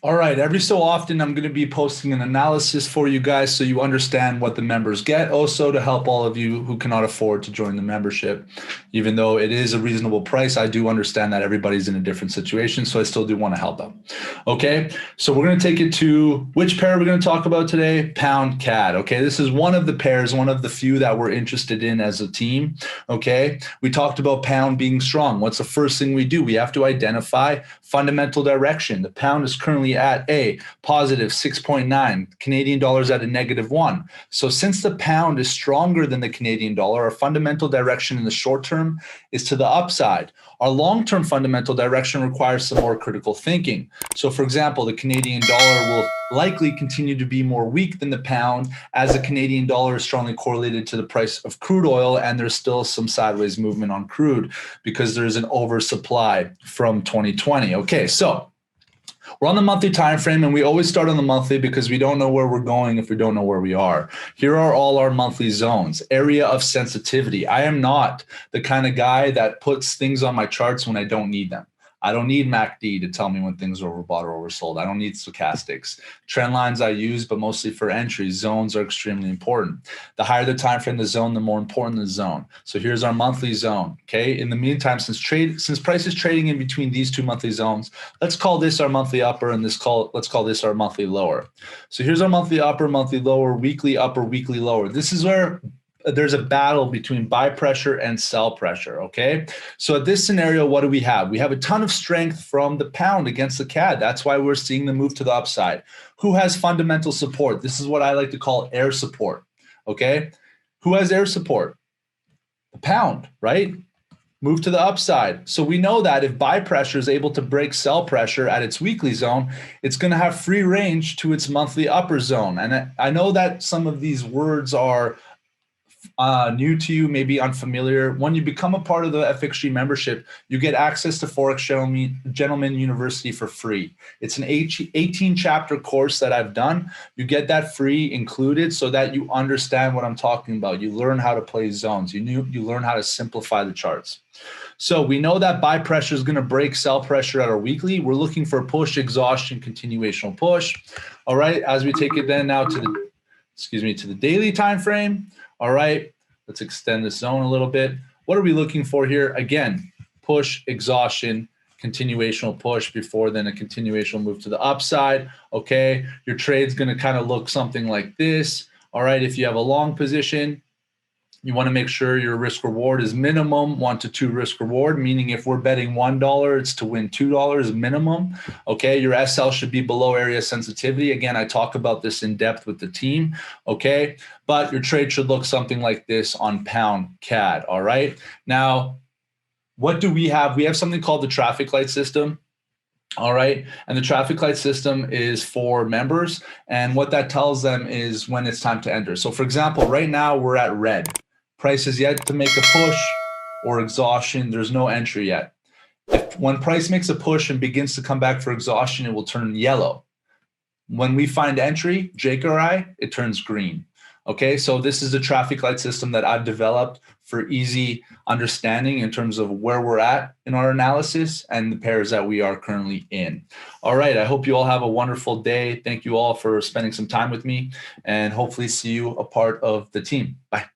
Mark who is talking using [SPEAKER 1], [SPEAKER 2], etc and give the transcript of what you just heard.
[SPEAKER 1] All right, every so often I'm going to be posting an analysis for you guys so you understand what the members get. Also to help all of you who cannot afford to join the membership. Even though it is a reasonable price, I do understand that everybody's in a different situation, so I still do want to help them. Okay, so we're going to take it to which pair we're going to talk about today? Pound CAD. Okay, this is one of the pairs, one of the few that we're interested in as a team. Okay, we talked about pound being strong. What's the first thing we do? We have to identify fundamental direction. The pound is currently at a positive 6.9, Canadian dollars at a -1. So since the pound is stronger than the Canadian dollar, our fundamental direction in the short term is to the upside. Our long-term fundamental direction requires some more critical thinking. So for example, the Canadian dollar will likely continue to be more weak than the pound, as the Canadian dollar is strongly correlated to the price of crude oil, and there's still some sideways movement on crude because there's an oversupply from 2020. Okay, so we're on the monthly time frame, and we always start on the monthly because we don't know where we're going if we don't know where we are. Here are all our monthly zones. Area of sensitivity. I am not the kind of guy that puts things on my charts when I don't need them. I don't need MACD to tell me when things are overbought or oversold. I don't need stochastics. Trend lines I use, but mostly for entries. Zones are extremely important. The higher the time frame the zone, the more important the zone. So here's our monthly zone. Okay. In the meantime, since price is trading in between these two monthly zones, let's call this our monthly upper, and let's call this our monthly lower. So here's our monthly upper, monthly lower, weekly upper, weekly lower. This is where there's a battle between buy pressure and sell pressure, okay? So at this scenario, what do we have? We have a ton of strength from the pound against the CAD. That's why we're seeing the move to the upside. Who has fundamental support? This is what I like to call air support, okay? Who has air support? The pound, right? Move to the upside. So we know that if buy pressure is able to break sell pressure at its weekly zone, it's going to have free range to its monthly upper zone. And I know that some of these words are new to you, maybe unfamiliar. When you become a part of the FXG membership, you get access to Forex Gentleman University for free. It's an 18 chapter course that I've done. You get that free included so that you understand what I'm talking about. You learn how to play zones. You learn how to simplify the charts. So we know that buy pressure is going to break sell pressure at our weekly. We're looking for push, exhaustion, continuational push. All right, as we take it then now to the daily time frame. All right, let's extend the zone a little bit. What are we looking for here? Again, push, exhaustion, continuational push before then a continuational move to the upside. Okay, your trade's going to kind of look something like this. All right, if you have a long position, you want to make sure your risk reward is minimum 1 to 2 risk reward, meaning if we're betting $1, it's to win $2 minimum. Okay, your SL should be below area sensitivity. Again, I talk about this in depth with the team. Okay, but your trade should look something like this on pound CAD. All right, now what do we have? We have something called the traffic light system. All right. And the traffic light system is for members. And what that tells them is when it's time to enter. So for example, right now we're at red. Price is yet to make a push or exhaustion. There's no entry yet. When price makes a push and begins to come back for exhaustion, it will turn yellow. When we find entry, Jake or I, it turns green. Okay, so this is a traffic light system that I've developed for easy understanding in terms of where we're at in our analysis and the pairs that we are currently in. All right, I hope you all have a wonderful day. Thank you all for spending some time with me, and hopefully see you a part of the team. Bye.